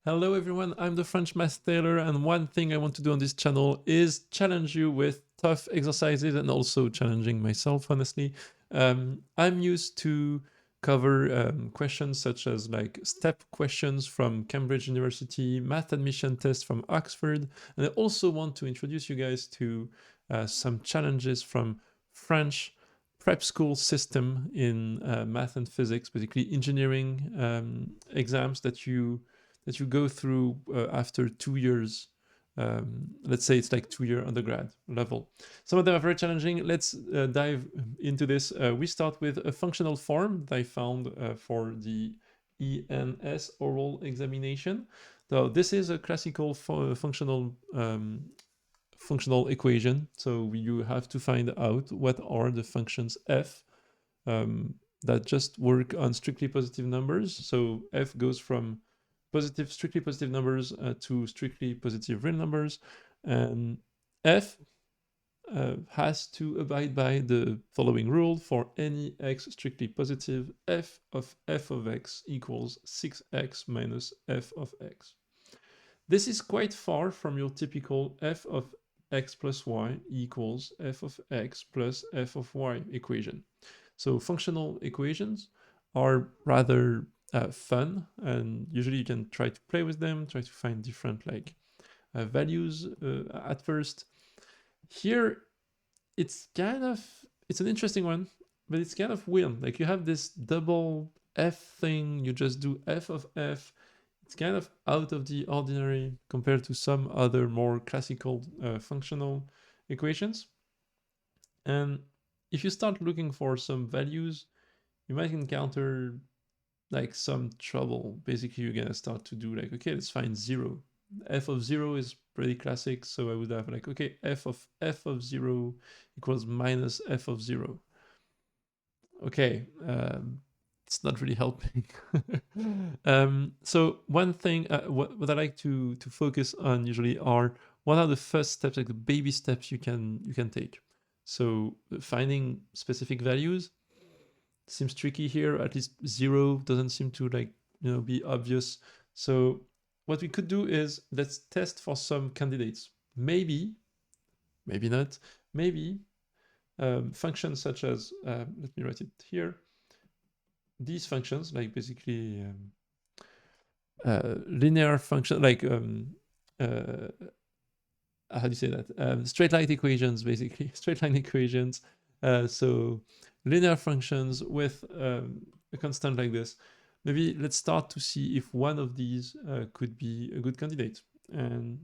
Hello everyone, I'm the French Math Tailor, and one thing I want to do on this channel is challenge you with tough exercises and also challenging myself, honestly. I'm used to cover questions such as like step questions from Cambridge University, math admission test from Oxford, and I also want to introduce you guys to some challenges from French prep school system in math and physics, basically engineering exams that you go through after 2 years. Let's say it's like 2 year undergrad level. Some of them are very challenging. Let's dive into this. We start with a functional form that I found for the ENS oral examination. So this is a classical functional equation. So you have to find out what are the functions f that just work on strictly positive numbers. So f goes from strictly positive numbers to strictly positive real numbers, and f has to abide by the following rule: for any x strictly positive, f of x equals 6x minus f of x. This is quite far from your typical f of x plus y equals f of x plus f of y equation. So functional equations are rather fun, and usually you can try to play with them, try to find different like values at first. Here, it's an interesting one, but it's kind of weird. Like you have this double f thing, you just do f of f. It's kind of out of the ordinary compared to some other more classical functional equations. And if you start looking for some values, you might encounter like some trouble. Basically, you're gonna start to do like, okay, let's find 0. F of 0 is pretty classic, so I would have like, okay, f of 0 equals minus f of 0. Okay, it's not really helping. So one thing, what I like to focus on usually are what are the first steps, like the baby steps you can take. So finding specific values seems tricky here. At least 0 doesn't seem to like be obvious. So what we could do is let's test for some candidates. Maybe not. Maybe functions such as let me write it here. These functions, like basically linear function, like how do you say that? Straight line equations, basically straight line equations. So linear functions with a constant like this. Maybe let's start to see if one of these could be a good candidate. And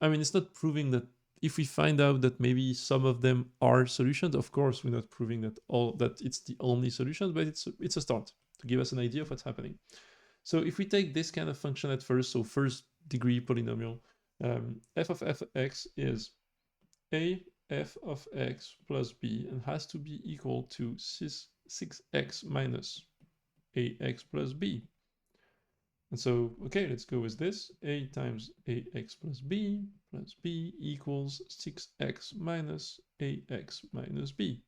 I mean, it's not proving that if we find out that maybe some of them are solutions, of course, we're not proving that it's the only solution, but it's a start to give us an idea of what's happening. So if we take this kind of function at first, so first degree polynomial, f of x is a f of x plus b and has to be equal to 6x minus ax plus b. And so, okay, let's go with this. A times ax plus b equals 6x minus ax minus b.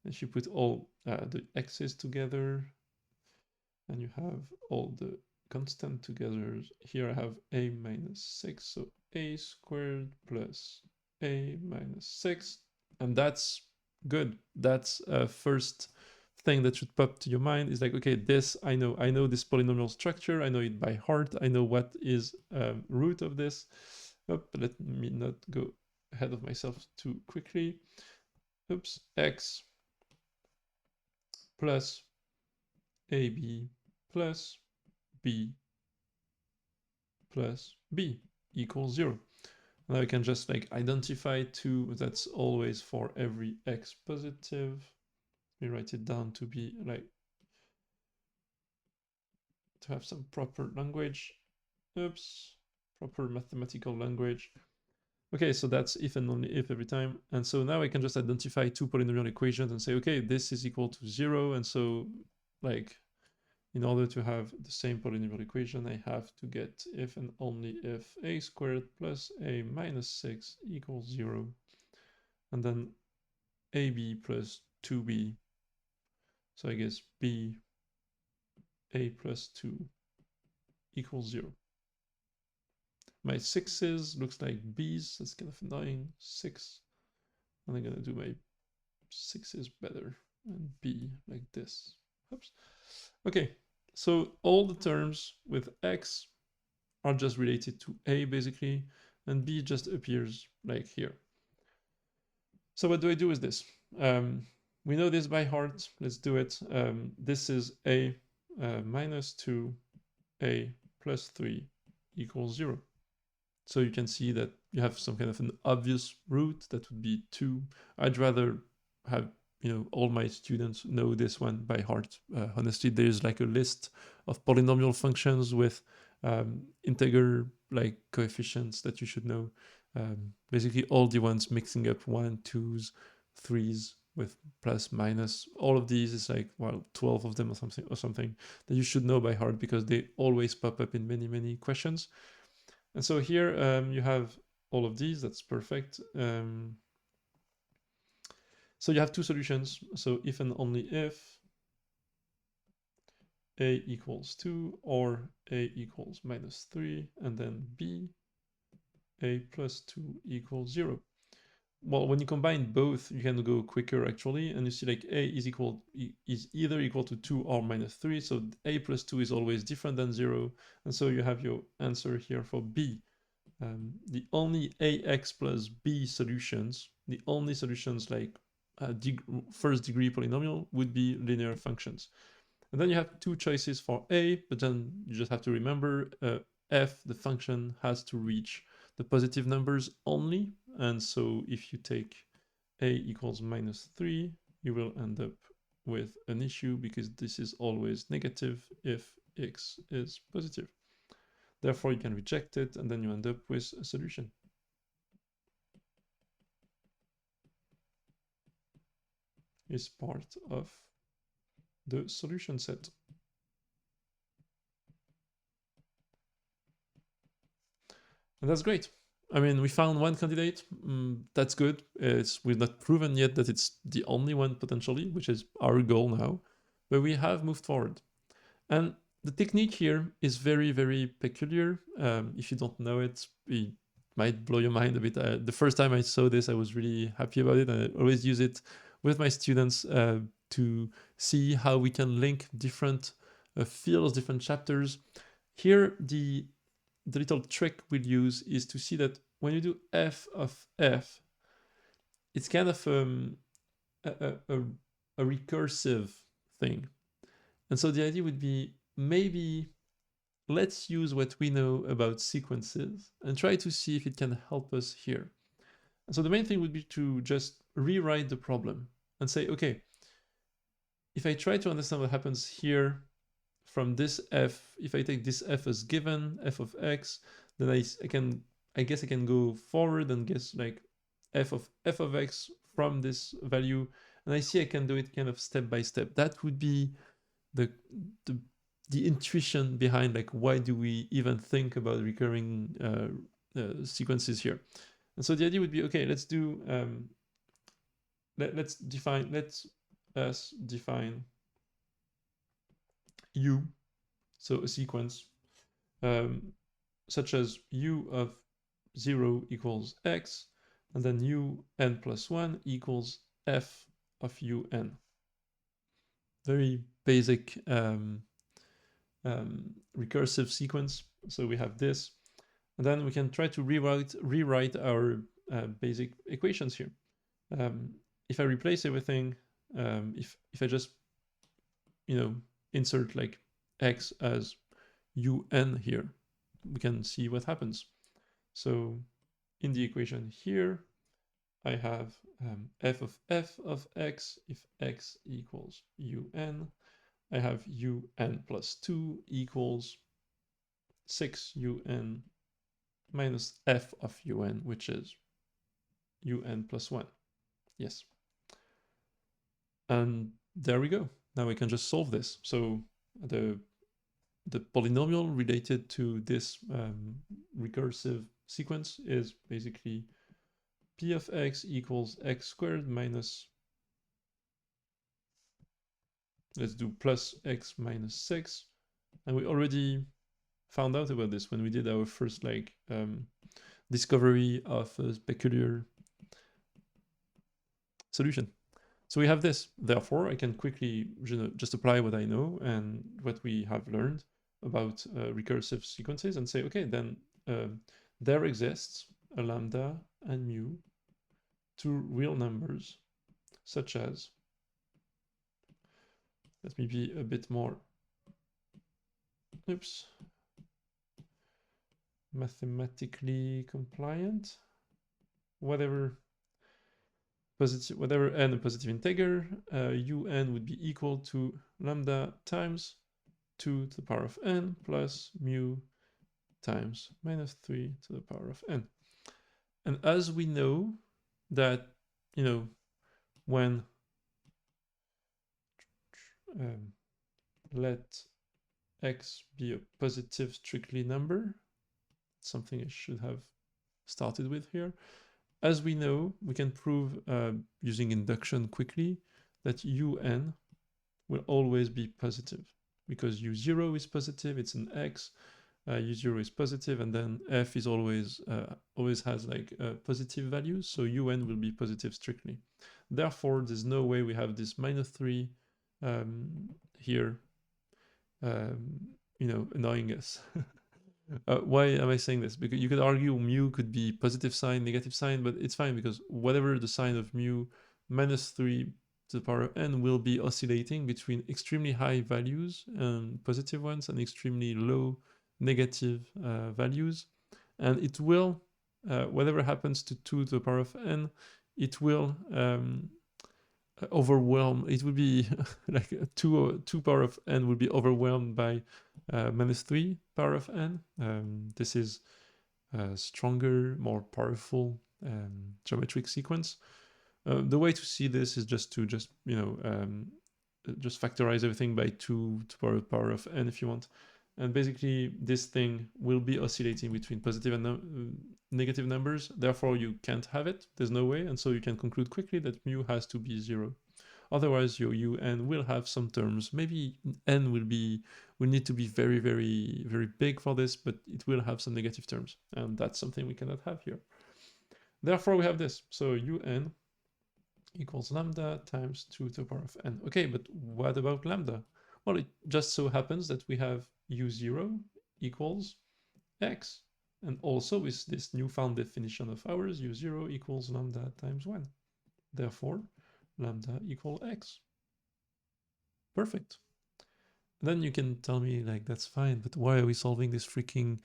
If you put all the x's together, and you have all the constant together. Here I have a minus 6, so a squared plus a minus 6, and that's good. That's a first thing that should pop to your mind is like, okay, this I know this polynomial structure, I know it by heart, I know what is root of this. But let me not go ahead of myself too quickly. Oops, x plus ab plus b plus b equals 0. Now I can just like identify 2, that's always for every x positive. Let me write it down to be like, to have some proper language. Oops, proper mathematical language. Okay, so that's if and only if every time. And so now I can just identify 2 polynomial equations and say, okay, this is equal to 0. And so like, in order to have the same polynomial equation, I have to get if and only if a squared plus a minus 6 equals 0. And then ab plus 2b. So I guess b a plus 2 equals 0. my 6's looks like B's. That's kind of annoying. 6. And I'm gonna do my 6's better and B like this. Oops. Okay, so all the terms with X are just related to A basically, and B just appears like here. So what do I do with this? We know this by heart. Let's do it. This is A minus 2, A plus 3 equals 0. So you can see that you have some kind of an obvious root that would be 2. I'd rather have, all my students know this one by heart. Honestly, there's like a list of polynomial functions with integer like coefficients that you should know. Basically all the ones mixing up 1, 2s, 3s with plus, minus. All of these is like, well, 12 of them or something that you should know by heart because they always pop up in many, many questions. And so here you have all of these. That's perfect. So you have two solutions. So if and only if A equals 2 or A equals minus 3, and then B, A plus 2 equals 0. Well, when you combine both, you can go quicker actually, and you see like A is either equal to 2 or minus 3, so A plus 2 is always different than 0, and so you have your answer here for B. The only AX plus B solutions, the only solutions like first degree polynomial would be linear functions. And then you have two choices for A, but then you just have to remember f, the function, has to reach the positive numbers only. And so if you take A equals minus 3, you will end up with an issue because this is always negative if x is positive. Therefore, you can reject it, and then you end up with a solution. Is part of the solution set. And that's great. I mean, we found one candidate. That's good. We've not proven yet that it's the only one potentially, which is our goal now. But we have moved forward. And the technique here is very, very peculiar. If you don't know it, it might blow your mind a bit. The first time I saw this, I was really happy about it. And I always use it with my students to see how we can link different fields, different chapters. Here, the little trick we'll use is to see that when you do f of f, it's kind of a recursive thing. And so the idea would be maybe let's use what we know about sequences and try to see if it can help us here. And so the main thing would be to just rewrite the problem and say, okay, if I try to understand what happens here from this f, if I take this f as given, f of x, then I guess I can go forward and guess like f of x from this value, and I see I can do it kind of step by step. That would be the intuition behind like why do we even think about recurring sequences here. And so the idea would be, okay, let's do let's define u, so a sequence such as u of 0 equals x, and then un plus 1 equals f of un. Very basic recursive sequence. So we have this, and then we can try to rewrite our basic equations here. If I replace everything, if I just insert like x as un here, we can see what happens. So in the equation here, I have f of x if x equals un. I have un plus 2 equals 6 un minus f of un, which is un plus 1. Yes. And there we go. Now we can just solve this. So the polynomial related to this recursive sequence is basically p of x equals x squared minus, let's do plus x minus 6. And we already found out about this when we did our first like discovery of a peculiar solution. So we have this. Therefore, I can quickly just apply what I know and what we have learned about recursive sequences and say, okay, then there exists a lambda and mu, two real numbers, such as, let me be a bit more, mathematically compliant, whatever n a positive integer, un would be equal to lambda times 2 to the power of n plus mu times minus 3 to the power of n. And as we know that, when let x be a positive strictly number, something I should have started with here. As we know, we can prove using induction quickly that un will always be positive because u0 is positive, it's an x, u0 is positive, and then f is always has like positive values, so un will be positive strictly. Therefore, there's no way we have this minus 3 here, annoying us. Why am I saying this? Because you could argue mu could be positive sign, negative sign, but it's fine because whatever the sign of mu, minus 3 to the power of n will be oscillating between extremely high values, positive ones, and extremely low negative values. And it will, whatever happens to 2 to the power of n, it will overwhelm. It would be like 2 power of n would be overwhelmed by minus 3 power of n. This is a stronger, more powerful geometric sequence. The way to see this is just to just factorize everything by 2 to the power of n if you want. And basically, this thing will be oscillating between positive and negative numbers. Therefore, you can't have it. There's no way. And so you can conclude quickly that mu has to be 0. Otherwise, your un will have some terms. Maybe n will need to be very, very, very big for this, but it will have some negative terms. And that's something we cannot have here. Therefore, we have this. So un equals lambda times 2 to the power of n. Okay, but what about lambda? Well, it just so happens that we have u0 equals x. And also with this newfound definition of ours, u0 equals lambda times 1. Therefore, lambda equal x. Perfect. Then you can tell me, like, that's fine, but why are we solving this freaking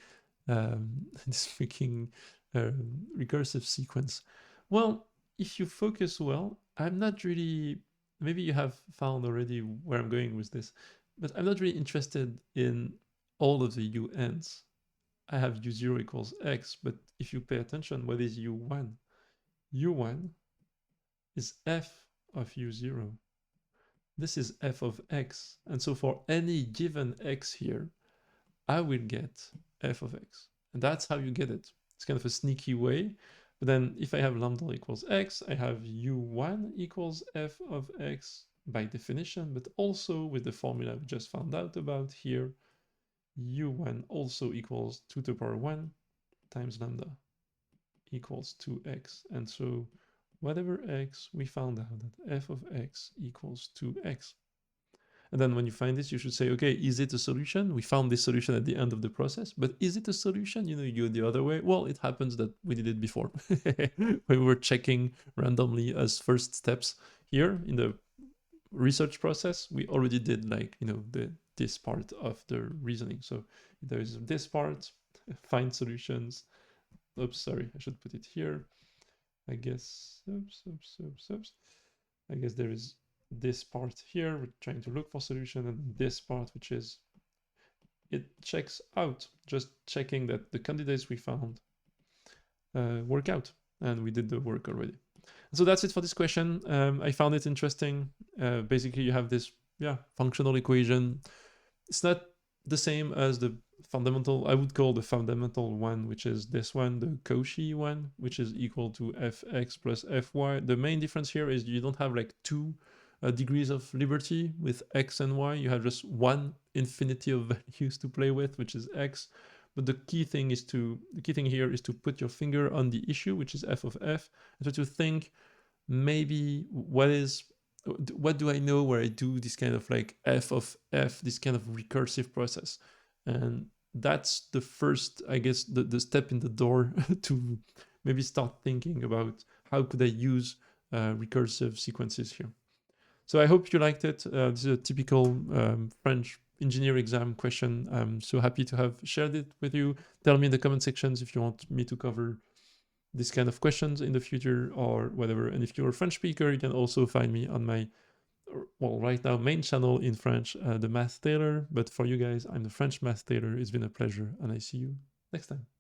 recursive sequence? Well, if you focus well, I'm not really, maybe you have found already where I'm going with this, but I'm not really interested in all of the UNs. I have u0 equals x, but if you pay attention, what is u1? u1 is f of u0. This is f of x. And so for any given x here, I will get f of x. And that's how you get it. It's kind of a sneaky way. But then if I have lambda equals x, I have u1 equals f of x by definition, but also with the formula we just found out about here, u1 also equals 2 to the power 1 times lambda equals 2x. And so whatever x, we found out that f of x equals 2x. And then when you find this, you should say, okay, is it a solution? We found this solution at the end of the process, but is it a solution? You go the other way. Well, it happens that we did it before. When we were checking randomly as first steps here in the research process, we already did this part of the reasoning. So there is this part, find solutions. Oops, sorry, I should put it here. I guess, I guess there is this part here, we're trying to look for solution, and this part, which is, it checks out, just checking that the candidates we found work out, and we did the work already. So that's it for this question. I found it interesting. Basically, you have this functional equation. It's not the same as the fundamental, I would call the fundamental one, which is this one, the Cauchy one, which is equal to fx plus fy. The main difference here is you don't have like two degrees of liberty with x and y. You have just one infinity of values to play with, which is x. But the key thing here is to put your finger on the issue, which is f of f, and try to think maybe what do I know where I do this kind of like f of f, this kind of recursive process. And that's the first, I guess, the step in the door to maybe start thinking about how could I use recursive sequences here. So I hope you liked it. This is a typical French engineer exam question. I'm so happy to have shared it with you. Tell me in the comment sections if you want me to cover this kind of questions in the future or whatever. And if you're a French speaker, you can also find me on my, well, right now, main channel in French, the Math Tailor. But for you guys, I'm the French Math Tailor. It's been a pleasure, and I see you next time.